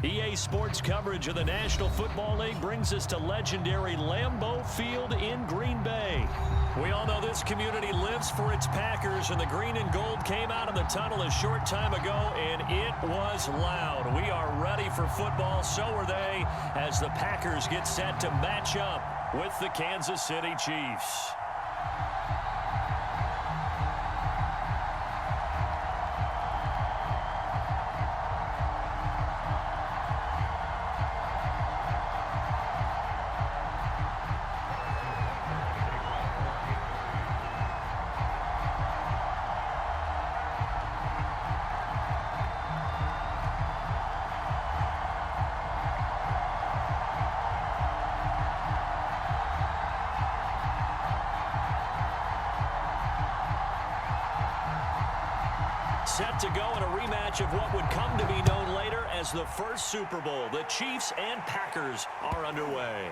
EA Sports coverage of the National Football League brings us to legendary Lambeau Field in Green Bay. We all know this community lives for its Packers, and the green and gold came out of the tunnel a short time ago, and it was loud. We are ready for football, so are they, as the Packers get set to match up with the Kansas City Chiefs. Set to go in a rematch of what would come to be known later as the first Super Bowl. The Chiefs and Packers are underway.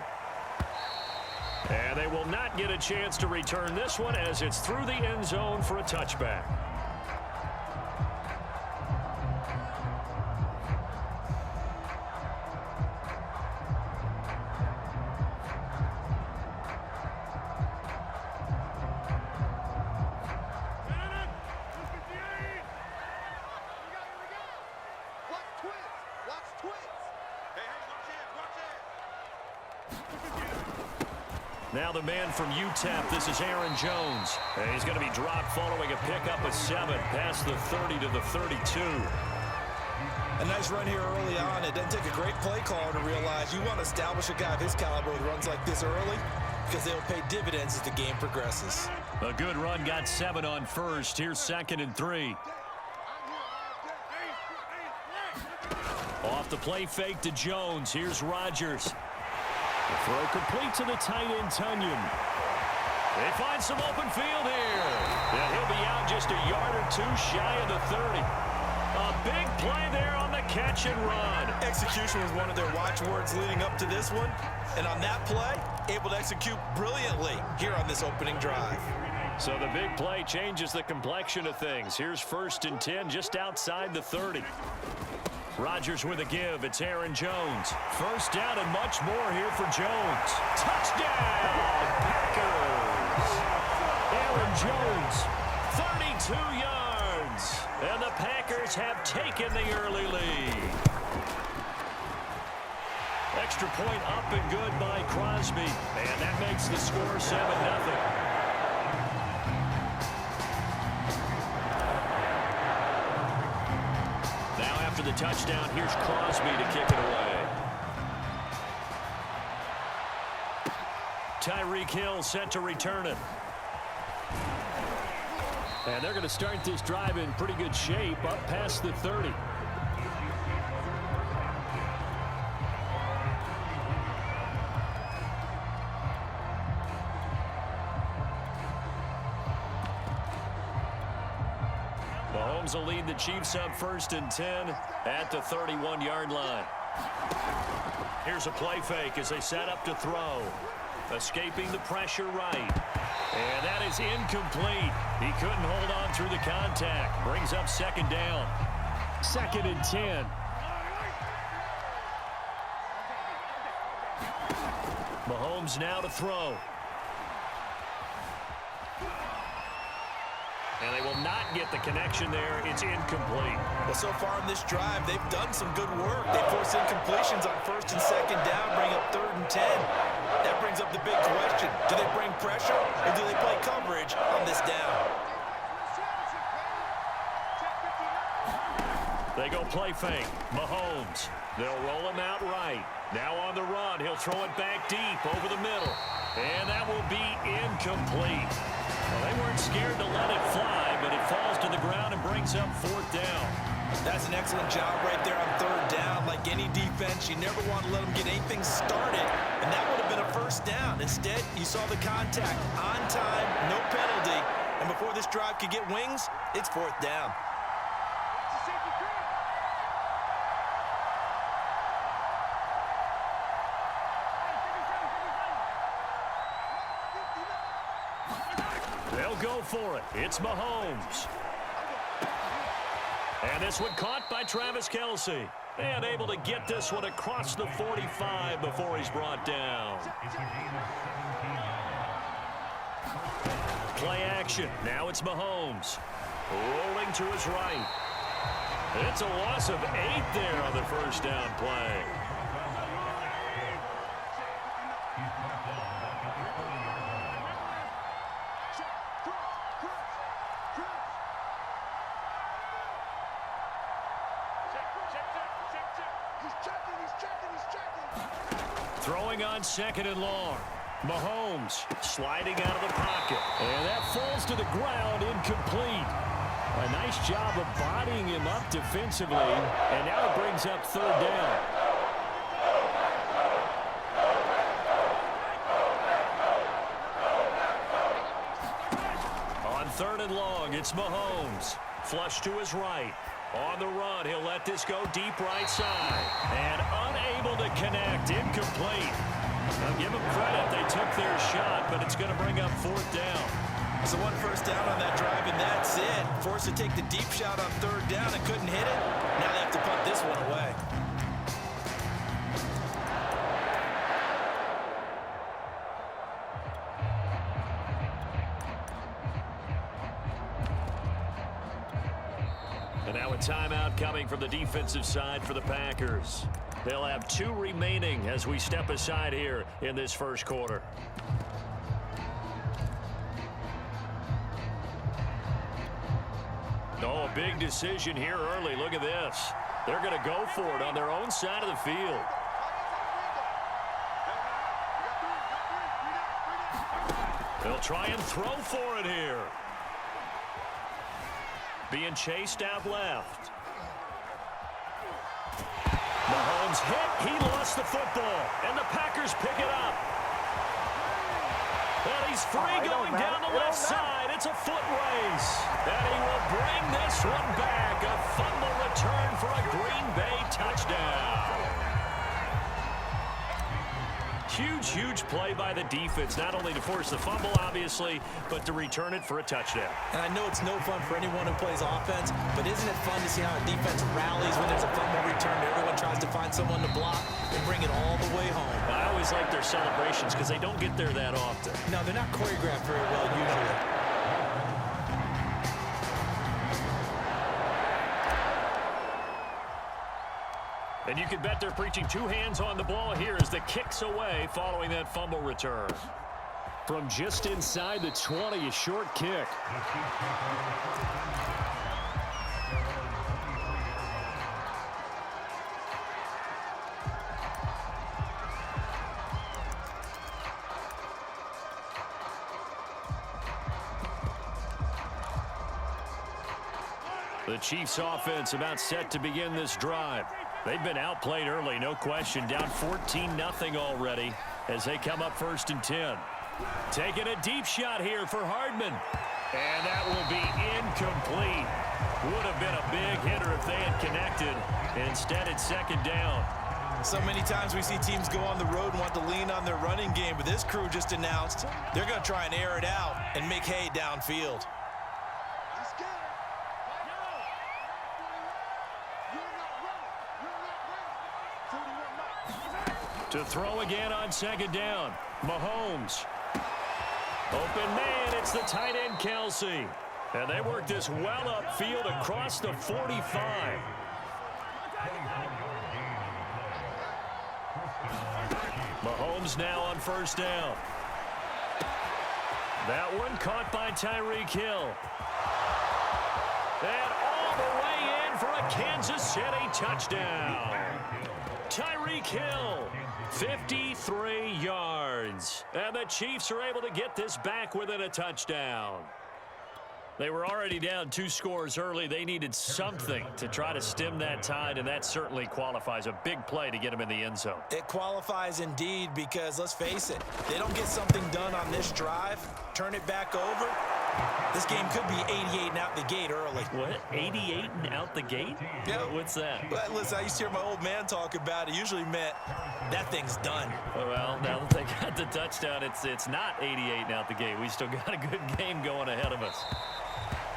And they will not get a chance to return this one as it's through the end zone for a touchback. Now the man from UTEP, this is Aaron Jones. And he's going to be dropped following a pickup of 7 past the 30 to the 32. A nice run here early on. It doesn't take a great play caller to realize you want to establish a guy of his caliber with runs like this early because they'll pay dividends as the game progresses. A good run, got 7 on first. Here's 2nd and 3. Off the play fake to Jones. Here's Rodgers. The throw complete to the tight end, Tunyon. They find some open field here. And he'll be out just a yard or 2 shy of the 30. A big play there on the catch and run. Execution was one of their watchwords leading up to this one. And on that play, able to execute brilliantly here on this opening drive. So the big play changes the complexion of things. Here's 1st and 10 just outside the 30. Rodgers with a give. It's Aaron Jones. First down and much more here for Jones. Touchdown, Packers! Aaron Jones, 32 yards. And the Packers have taken the early lead. Extra point up and good by Crosby. And that makes the score 7-0. For the touchdown, here's Crosby to kick it away. Tyreek Hill set to return it. And they're going to start this drive in pretty good shape up past the 30. Mahomes will lead the Chiefs up 1st and 10 at the 31-yard line. Here's a play fake as they set up to throw. Escaping the pressure right. And that is incomplete. He couldn't hold on through the contact. Brings up 2nd down. 2nd and 10. Mahomes now to throw. And they will not get the connection there. It's incomplete. Well, so far in this drive, they've done some good work. They forced incompletions on 1st and 2nd down, bring up 3rd and 10. That brings up the big question. Do they bring pressure or do they play coverage on this down? They go play fake. Mahomes. They'll roll him out right. Now on the run. He'll throw it back deep over the middle. And that will be incomplete. Well, they weren't scared to let it fly, but it falls to the ground and brings up 4th down. That's an excellent job right there on 3rd down. Like any defense, you never want to let them get anything started, and that would have been a 1st down. Instead, you saw the contact on time, no penalty, and before this drive could get wings, it's 4th down. They'll go for it. It's Mahomes. And this one caught by Travis Kelce. And able to get this one across the 45 before he's brought down. Play action. Now it's Mahomes. Rolling to his right. It's a loss of 8 there on the first down play. Throwing on 2nd and long. Mahomes sliding out of the pocket. And that falls to the ground, incomplete. A nice job of bodying him up defensively. And now it brings up 3rd down. On 3rd and long, it's Mahomes. Flush to his right. On the run, he'll let this go deep right side. And unable to connect, incomplete. Now give them credit, they took their shot, but it's going to bring up 4th down. So 1 first down on that drive, and that's it. Forced to take the deep shot on 3rd down and couldn't hit it. Now they have to punt this one away. And now a timeout coming from the defensive side for the Packers. They'll have 2 remaining as we step aside here in this first quarter. Oh, a big decision here early. Look at this. They're going to go for it on their own side of the field. They'll try and throw for it here. Being chased out left. Mahomes hit. He lost the football. And the Packers pick it up. And he's free going down the left side. It's a foot race. And he will bring this one back. A fumble return for a Green Bay touchdown. Huge, huge play by the defense, not only to force the fumble, obviously, but to return it for a touchdown. And I know it's no fun for anyone who plays offense, but isn't it fun to see how a defense rallies when there's a fumble return? Everyone tries to find someone to block and bring it all the way home. I always like their celebrations because they don't get there that often. No, they're not choreographed very well usually. And you can bet they're preaching 2 hands on the ball here as the kick's away following that fumble return. From just inside the 20, a short kick. The Chiefs offense about set to begin this drive. They've been outplayed early, no question. Down 14-0 already as they come up 1st and 10. Taking a deep shot here for Hardman. And that will be incomplete. Would have been a big hitter if they had connected. Instead, it's 2nd down. So many times we see teams go on the road and want to lean on their running game, but this crew just announced they're going to try and air it out and make hay downfield. To throw again on 2nd down. Mahomes. Open man, it's the tight end Kelsey. And they work this well upfield across the 45. Mahomes now on 1st down. That one caught by Tyreek Hill. And all the way in for a Kansas City touchdown. Tyreek Hill, 53 yards. And the Chiefs are able to get this back within a touchdown. They were already down 2 scores early. They needed something to try to stem that tide, and that certainly qualifies. A big play to get them in the end zone. It qualifies indeed because, let's face it, they don't get something done on this drive, turn it back over, this game could be 88 and out the gate early. What? 88 and out the gate? Yeah. What's that? But listen, I used to hear my old man talk about it. Usually meant that thing's done. Well, now that they got the touchdown, it's not 88 and out the gate. We still got a good game going ahead of us.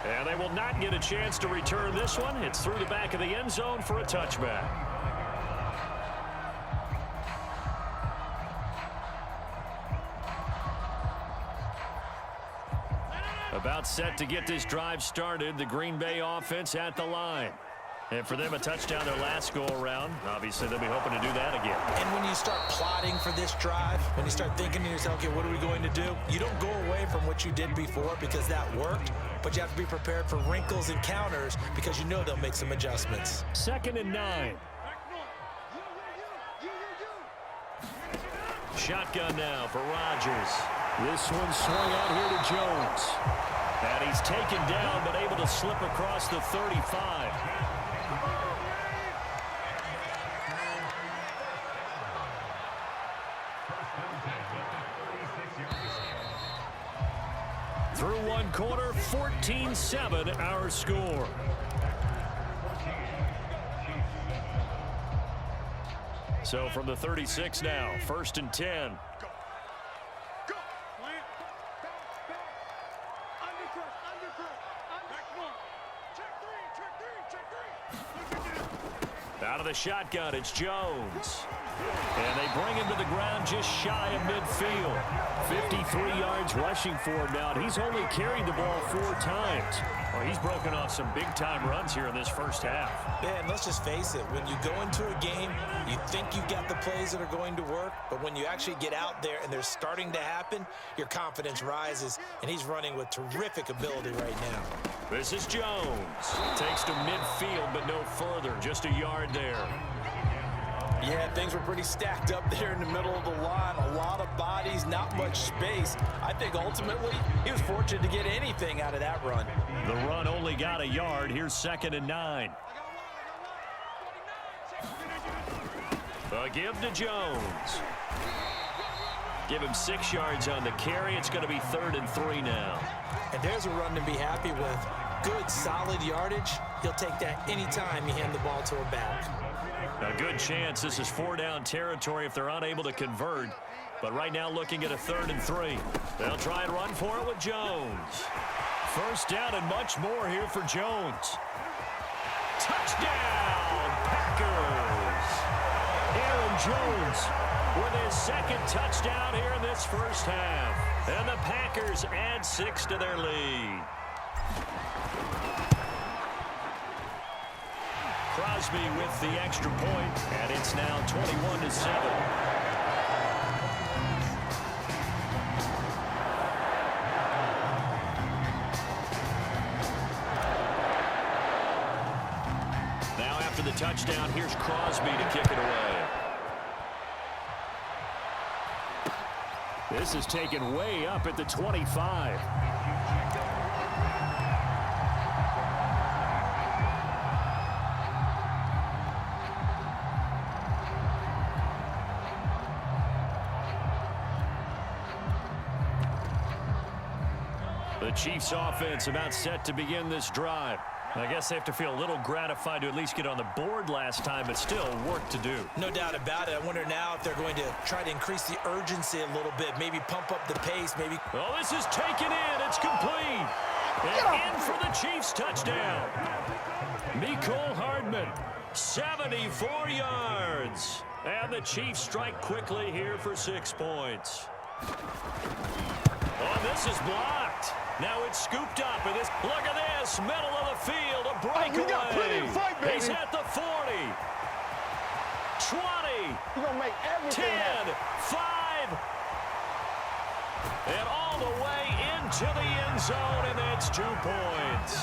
And they will not get a chance to return this one. It's through the back of the end zone for a touchback. About set to get this drive started. The Green Bay offense at the line. And for them, a touchdown their last go-around. Obviously, they'll be hoping to do that again. And when you start plotting for this drive, when you start thinking to yourself, okay, what are we going to do? You don't go away from what you did before because that worked, but you have to be prepared for wrinkles and counters because you know they'll make some adjustments. 2nd and 9. Shotgun now for Rodgers. This one swung out here to Jones. And he's taken down but able to slip across the 35. Through one quarter, 14-7 our score. So from the 36 now, 1st and 10. Out of the shotgun, it's Jones. And they bring him to the ground just shy of midfield. 53 yards rushing for him now. And he's only carried the ball 4 times. Well, he's broken off some big-time runs here in this first half. Yeah, and let's just face it. When you go into a game, you think you've got the plays that are going to work. But when you actually get out there and they're starting to happen, your confidence rises. And he's running with terrific ability right now. This is Jones. Takes to midfield, but no further. Just a yard there. Yeah, things were pretty stacked up there in the middle of the line. A lot of bodies, not much space. I think ultimately he was fortunate to get anything out of that run. The run only got a yard. Here's 2nd and 9. A give to Jones. Give him 6 yards on the carry. It's going to be 3rd and 3 now. And there's a run to be happy with. Good, solid yardage. He'll take that anytime you hand the ball to a back. A good chance this is 4-down territory if they're unable to convert. But right now looking at a 3rd and 3. They'll try and run for it with Jones. 1st down and much more here for Jones. Touchdown, Packers! Aaron Jones with his 2nd touchdown here in this first half. And the Packers add 6 to their lead. Crosby with the extra point, and it's now 21-7. Now after the touchdown, here's Crosby to kick it away. This is taken way up at the 25. The Chiefs offense about set to begin this drive. I guess they have to feel a little gratified to at least get on the board last time, but still work to do. No doubt about it. I wonder now if they're going to try to increase the urgency a little bit, maybe pump up the pace, maybe. Oh, this is taken in. It's complete. And in for the Chiefs touchdown. Mecole Hardman, 74 yards. And the Chiefs strike quickly here for 6 points. Oh, this is blocked. Now it's scooped up, and look at this, middle of the field, a breakaway. We got plenty to fight, baby. He's at the 40, 20, We're gonna make everything 10, happen. 5, and all the way into the end zone, and that's 2 points.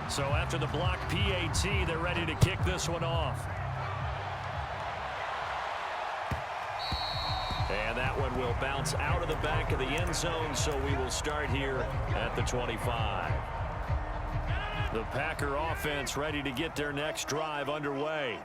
So after the block PAT, they're ready to kick this one off. And that one will bounce out of the back of the end zone, so we will start here at the 25. The Packer offense ready to get their next drive underway.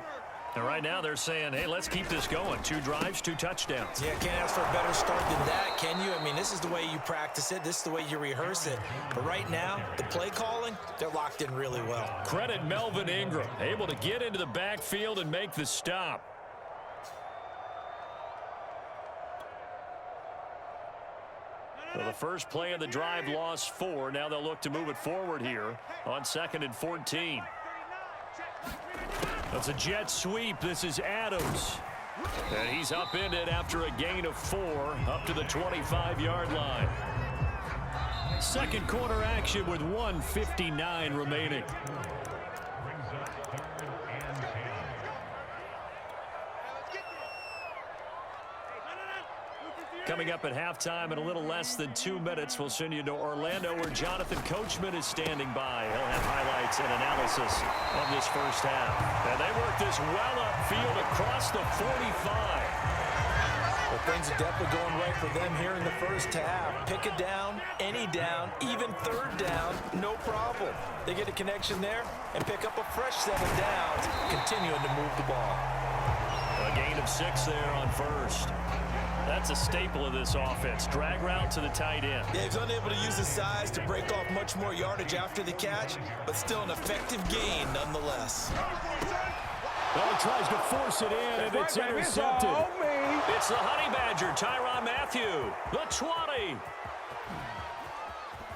And right now they're saying, hey, let's keep this going. 2 drives, 2 touchdowns. Yeah, can't ask for a better start than that, can you? I mean, this is the way you practice it. This is the way you rehearse it. But right now, the play calling, they're locked in really well. Credit Melvin Ingram, able to get into the backfield and make the stop. So the first play of the drive lost 4. Now they'll look to move it forward here on 2nd and 14. That's a jet sweep. This is Adams. And he's upended after a gain of 4 up to the 25-yard line. Second quarter action with 1:59 remaining. Coming up at halftime in a little less than 2 minutes, we'll send you to Orlando where Jonathan Coachman is standing by. He'll have highlights and analysis of this first half. And they work this well upfield across the 45. Well, things are definitely going right for them here in the first half. Pick a down, any down, even third down, no problem. They get a connection there and pick up a fresh set of downs, continuing to move the ball. A gain of 6 there on first. That's a staple of this offense. Drag route to the tight end. Yeah, he's unable to use his size to break off much more yardage after the catch, but still an effective gain nonetheless. Well, he tries to force it in, and it's intercepted. It's the Honey Badger, Tyrann Mathieu, the 20.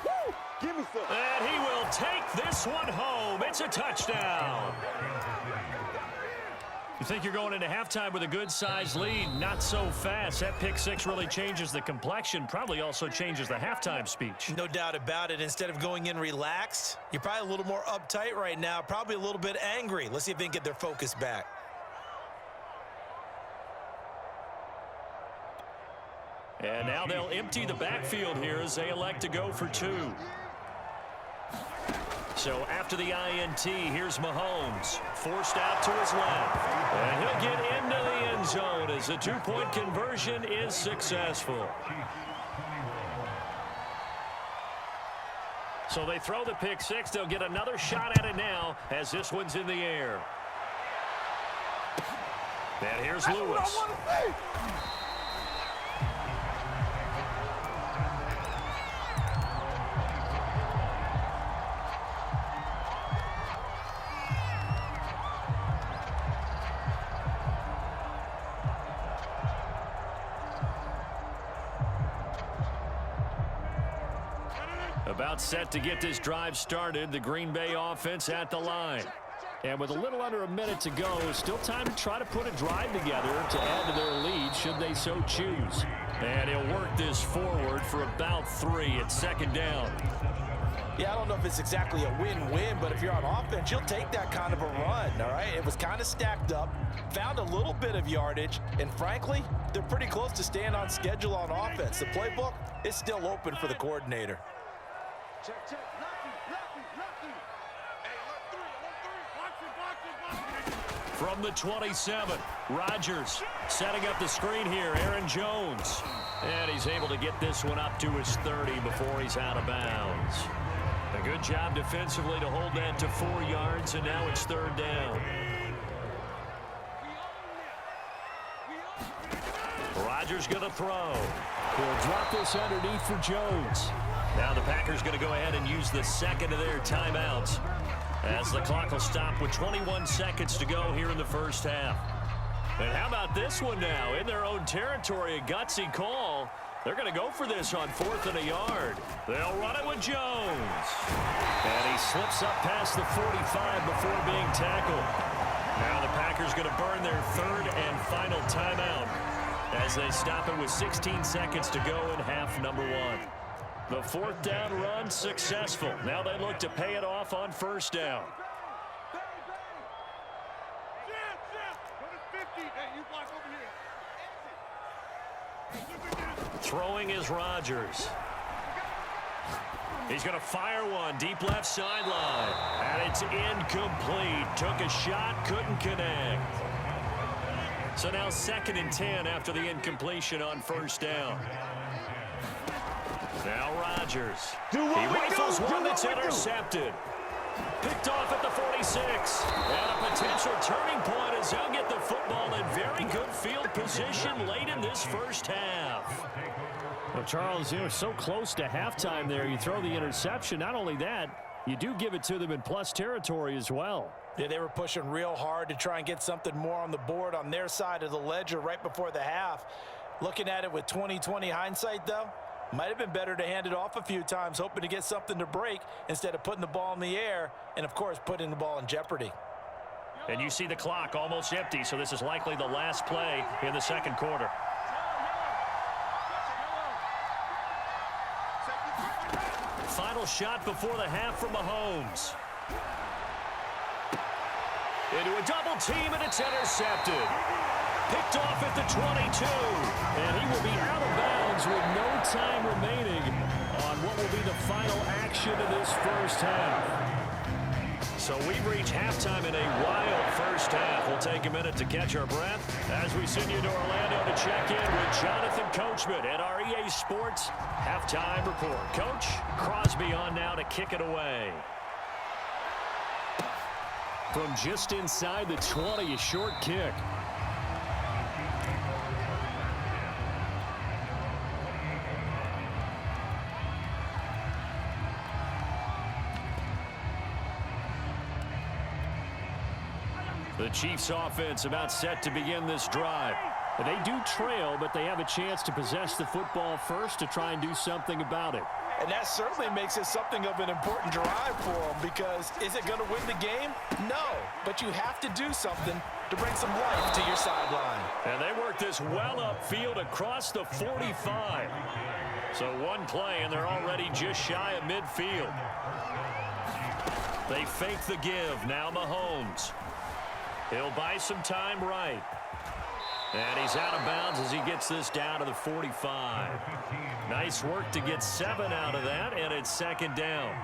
Woo! Give me some. And he will take this one home. It's a touchdown. You think you're going into halftime with a good-sized lead? Not so fast. That pick 6 really changes the complexion, probably also changes the halftime speech. No doubt about it. Instead of going in relaxed, you're probably a little more uptight right now, probably a little bit angry. Let's see if they can get their focus back. And now they'll empty the backfield here as they elect to go for 2. So after the INT, here's Mahomes, forced out to his left. And he'll get into the end zone as the 2-point conversion is successful. So they throw the pick 6. They'll get another shot at it now as this one's in the air. And here's Lewis. About set to get this drive started, the Green Bay offense at the line. And with a little under a minute to go, still time to try to put a drive together to add to their lead should they so choose. And he'll work this forward for about 3 at second down. Yeah, I don't know if it's exactly a win-win, but if you're on offense, you'll take that kind of a run, all right? It was kind of stacked up, found a little bit of yardage, and frankly, they're pretty close to staying on schedule on offense. The playbook is still open for the coordinator. Check, check. Lucky. Hey, From the 27, Rodgers setting up the screen here. Aaron Jones. And he's able to get this one up to his 30 before he's out of bounds. A good job defensively to hold that to 4 yards, and now it's third down. Rodgers going to throw. He'll drop this underneath for Jones. Now the Packers going to go ahead and use the second of their timeouts as the clock will stop with 21 seconds to go here in the first half. And how about this one now? In their own territory, a gutsy call. They're going to go for this on 4th and a yard. They'll run it with Jones. And he slips up past the 45 before being tackled. Now the Packers going to burn their third and final timeout as they stop it with 16 seconds to go in half number 1. The 4th down run successful. Now they look to pay it off on first down. Throwing is Rodgers. He's going to fire one deep left sideline. And it's incomplete. Took a shot, couldn't connect. So now 2nd and 10 after the incompletion on first down. Now Rodgers. He rifles one that's intercepted. Picked off at the 46. And a potential turning point as he'll get the football in very good field position late in this first half. Well, Charles, you're so close to halftime there. You throw the interception. Not only that, you do give it to them in plus territory as well. Yeah, they were pushing real hard to try and get something more on the board on their side of the ledger right before the half. Looking at it with 20/20 hindsight, though, might have been better to hand it off a few times, hoping to get something to break instead of putting the ball in the air and, of course, putting the ball in jeopardy. And you see the clock almost empty, so this is likely the last play in the second quarter. Final shot before the half from Mahomes. Into a double team, and it's intercepted. Picked off at the 22. And he will be out of bounds with no time remaining on what will be the final action of this first half. So we've reached halftime in a wild first half. We'll take a minute to catch our breath as we send you to Orlando to check in with Jonathan Coachman at our EA Sports Halftime Report. Coach, Crosby on now to kick it away. From just inside the 20, a short kick. The Chiefs offense about set to begin this drive. They do trail, but they have a chance to possess the football first to try and do something about it. And that certainly makes it something of an important drive for them, because is it going to win the game? No, but you have to do something to bring some life to your sideline. And they work this well upfield across the 45. So one play, and they're already just shy of midfield. They fake the give. Now Mahomes. He'll buy some time right. And he's out of bounds as he gets this down to the 45. Nice work to get 7 out of that, and it's second down.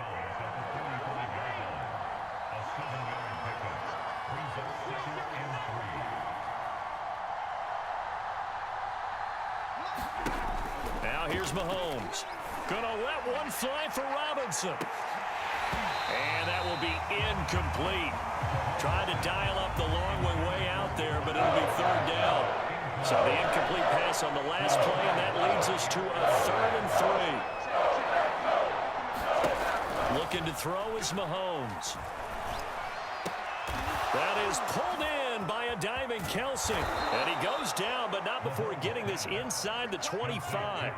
Now here's Mahomes. Gonna let one fly for Robinson. And that will be incomplete. Tried to dial up the long way out there, but it'll be third down. So the incomplete pass on the last play, and that leads us to a 3rd and 3. Looking to throw is Mahomes. That is pulled in by a diving Kelsey. And he goes down, but not before getting this inside the 25.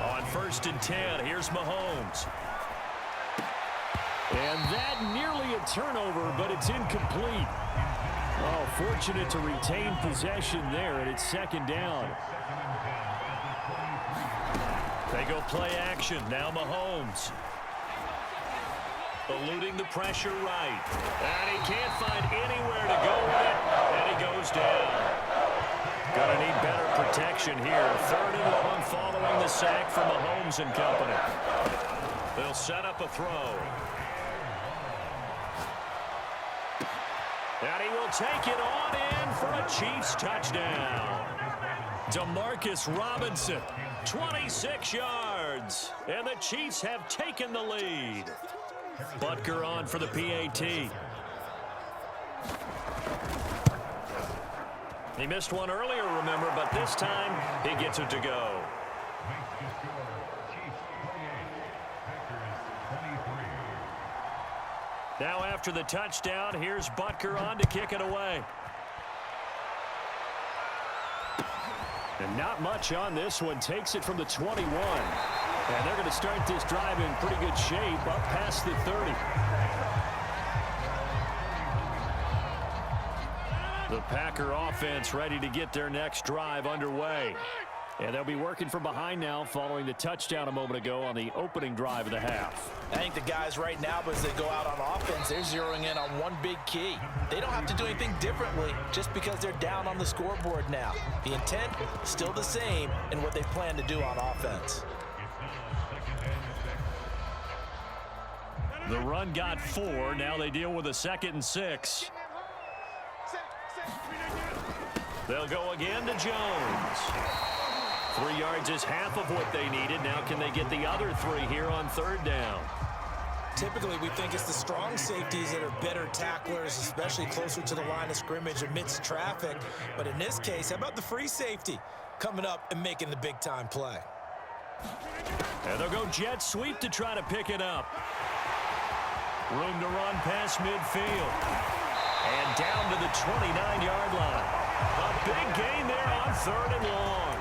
On 1st and 10, here's Mahomes. And that nearly a turnover, but it's incomplete. Oh, fortunate to retain possession there, and it's second down. They go play action. Now Mahomes. Eluding the pressure right. And he can't find anywhere to go with it, and he goes down. Gonna need better protection here. 3rd and long following the sack from Mahomes and company. They'll set up a throw. And he will take it on in for a Chiefs touchdown. Demarcus Robinson, 26 yards. And the Chiefs have taken the lead. Butker on for the PAT. He missed one earlier, remember, but this time he gets it to go. Now after the touchdown, here's Butker on to kick it away. And not much on this one. Takes it from the 21. And they're going to start this drive in pretty good shape up past the 30. The Packer offense ready to get their next drive underway. And they'll be working from behind now following the touchdown a moment ago on the opening drive of the half. I think the guys right now, as they go out on offense, they're zeroing in on one big key. They don't have to do anything differently just because they're down on the scoreboard now. The intent is still the same in what they plan to do on offense. The run got 4. Now they deal with a 2nd and 6. They'll go again to Jones. 3 yards is half of what they needed. Now can they get the other 3 here on 3rd down? Typically, we think it's the strong safeties that are better tacklers, especially closer to the line of scrimmage amidst traffic. But in this case, how about the free safety coming up and making the big-time play? And they'll go jet sweep to try to pick it up. Room to run past midfield. And down to the 29-yard line. A big gain there on 3rd and long.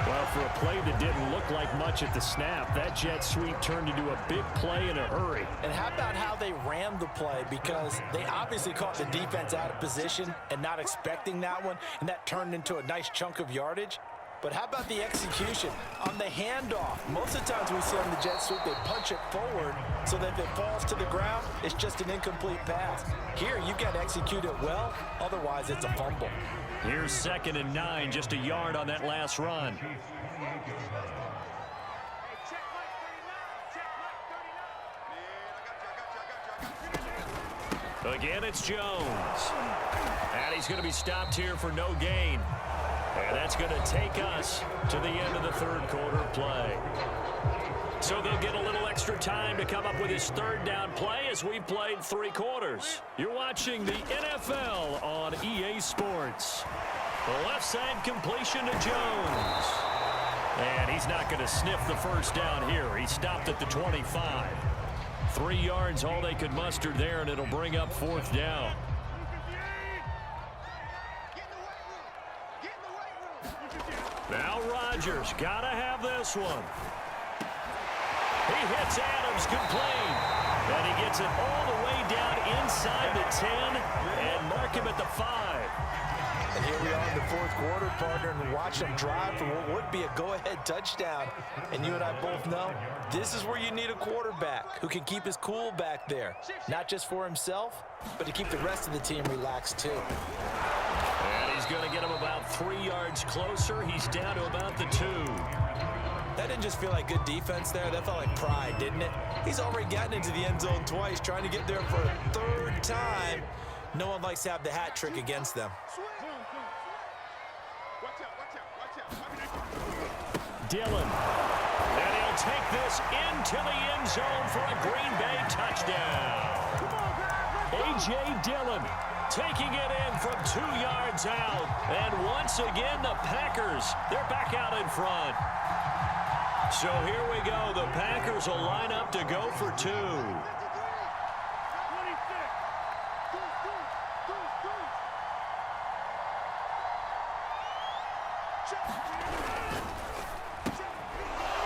Well, for a play that didn't look like much at the snap, that jet sweep turned into a big play in a hurry. And how about how they rammed the play? Because they obviously caught the defense out of position and not expecting that one, and that turned into a nice chunk of yardage. But how about the execution on the handoff? Most of the times we see on the jet sweep, they punch it forward so that if it falls to the ground, it's just an incomplete pass. Here, you got to execute it well, otherwise it's a fumble. Here's 2nd and 9, just a yard on that last run. Again, it's Jones. And he's going to be stopped here for no gain. And that's going to take us to the end of the third quarter play. So they'll get a little extra time to come up with his 3rd down play as we've played 3 quarters. You're watching the NFL on EA Sports. The left side completion to Jones. And he's not going to sniff the first down here. He stopped at the 25. 3 yards, all they could muster there, and it'll bring up 4th down. Now Rodgers got to have this one. He hits Adams complete. And he gets it all the way down inside the 10 and mark him at the 5. And here we are in the 4th quarter, partner, and watch them drive for what would be a go-ahead touchdown. And you and I both know this is where you need a quarterback who can keep his cool back there, not just for himself, but to keep the rest of the team relaxed too. And he's going to get him about 3 yards closer. He's down to about the 2. That didn't just feel like good defense there. That felt like pride, didn't it? He's already gotten into the end zone twice, trying to get there for a 3rd time. No one likes to have the hat trick against them. Dillon. And he'll take this into the end zone for a Green Bay touchdown. A.J. Dillon taking it in from 2 yards out. And once again, the Packers, they're back out in front. So here we go. The Packers will line up to go for 2.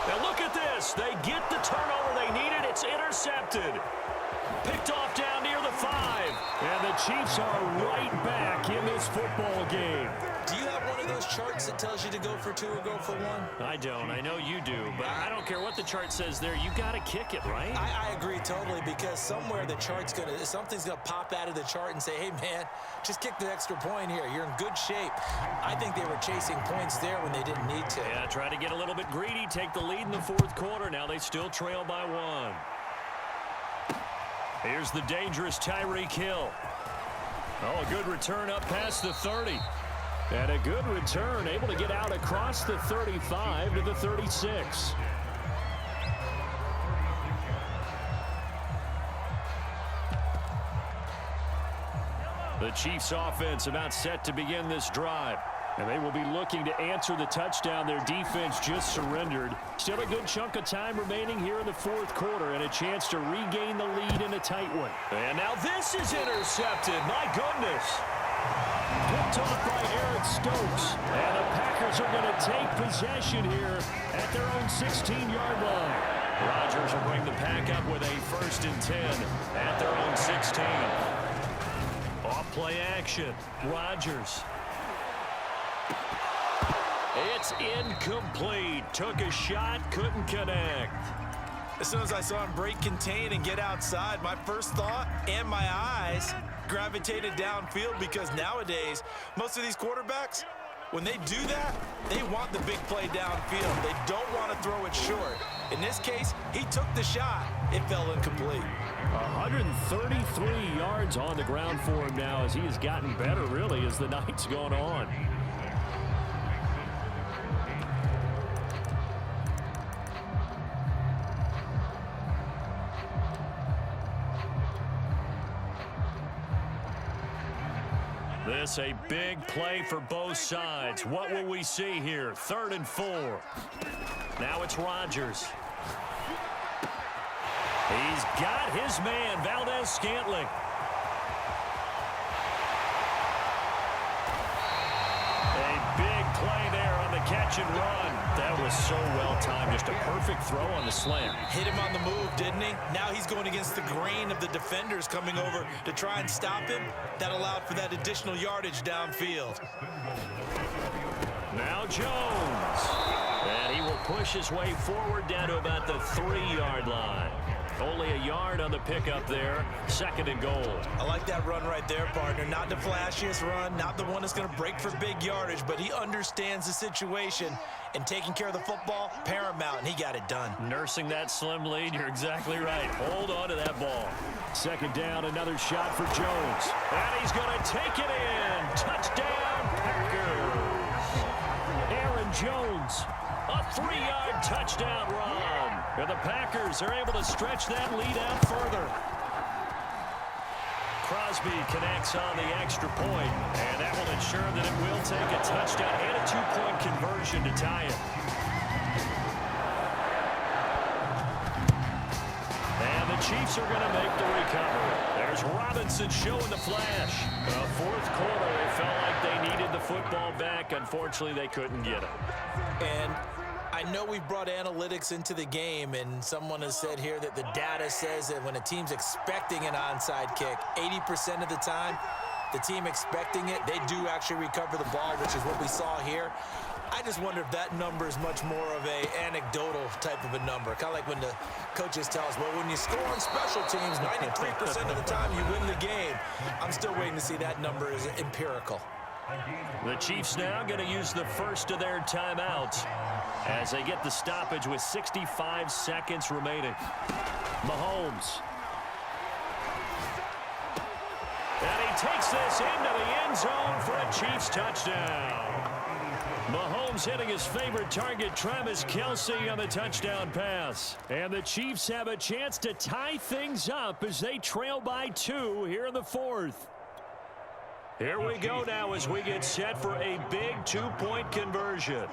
Now look at this. They get the turnover they needed. It's intercepted. Picked off down near the 5. And the Chiefs are right back in this football game. Do you have one of those charts that tells you to go for 2 or go for 1? I don't. I know you do. But I don't care what the chart says there. You got to kick it, right? I agree totally, because somewhere the chart's something's going to pop out of the chart and say, hey, man, just kick the extra point here. You're in good shape. I think they were chasing points there when they didn't need to. Yeah, try to get a little bit greedy, take the lead in the 4th quarter. Now they still trail by 1. Here's the dangerous Tyreek Hill. Oh, a good return up past the 30. And a good return, able to get out across the 35 to the 36. The Chiefs offense about set to begin this drive. And they will be looking to answer the touchdown their defense just surrendered. Still a good chunk of time remaining here in the 4th quarter, and a chance to regain the lead in a tight one. And now this is intercepted. My goodness. Picked off by Eric Stokes. And the Packers are going to take possession here at their own 16-yard line. Rodgers will bring the pack up with a 1st and 10 at their own 16. Off-play action. Rodgers. It's incomplete. Took a shot, couldn't connect. As soon as I saw him break contain and get outside, my first thought and my eyes gravitated downfield, because nowadays, most of these quarterbacks, when they do that, they want the big play downfield. They don't want to throw it short. In this case, he took the shot. It fell incomplete. 133 yards on the ground for him now, as he has gotten better, really, as the night's gone on. This a big play for both sides. What will we see here? 3rd and 4. Now it's Rodgers. He's got his man, Valdez-Scantling. A big play there on the catch catch and run. That was so well timed. Just a perfect throw on the slant. Hit him on the move, didn't he? Now he's going against the grain of the defenders coming over to try and stop him. That allowed for that additional yardage downfield. Now Jones. And he will push his way forward down to about the 3-yard line. Only a yard on the pickup there. 2nd and goal. I like that run right there, partner. Not the flashiest run, not the one that's going to break for big yardage, but he understands the situation, and taking care of the football, paramount, and he got it done. Nursing that slim lead, you're exactly right. Hold on to that ball. 2nd down, another shot for Jones. And he's going to take it in. Touchdown, Packers. Aaron Jones, a 3-yard touchdown run. And the Packers are able to stretch that lead out further. Crosby connects on the extra point, and that will ensure that it will take a touchdown and a 2-point conversion to tie it. And the Chiefs are going to make the recovery. There's Robinson showing the flash. The 4th quarter, they felt like they needed the football back. Unfortunately, they couldn't get it. And I know we've brought analytics into the game, and someone has said here that the data says that when a team's expecting an onside kick, 80% of the time, the team expecting it, they do actually recover the ball, which is what we saw here. I just wonder if that number is much more of a anecdotal type of a number. Kind of like when the coaches tell us, well, when you score on special teams, 93% of the time you win the game. I'm still waiting to see that number is empirical. The Chiefs now going to use the first of their timeouts as they get the stoppage with 65 seconds remaining. Mahomes. And he takes this into the end zone for a Chiefs touchdown. Mahomes hitting his favorite target, Travis Kelce, on the touchdown pass. And the Chiefs have a chance to tie things up as they trail by 2 here in the 4th. Here we go now as we get set for a big 2-point conversion.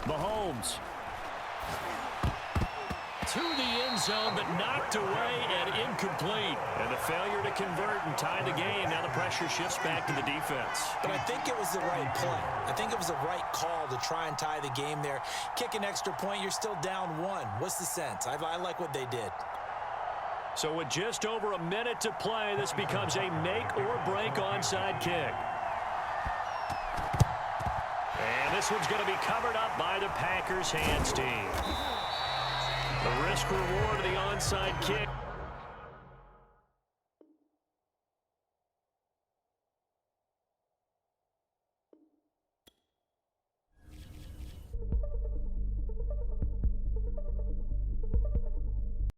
Mahomes. To the end zone, but knocked away and incomplete. And the failure to convert and tie the game. Now the pressure shifts back to the defense. But I think it was the right play. I think it was the right call to try and tie the game there. Kick an extra point, you're still down 1. What's the sense? I like what they did. So with just over a minute to play, this becomes a make-or-break onside kick. And this one's going to be covered up by the Packers hands team. The risk reward of the onside kick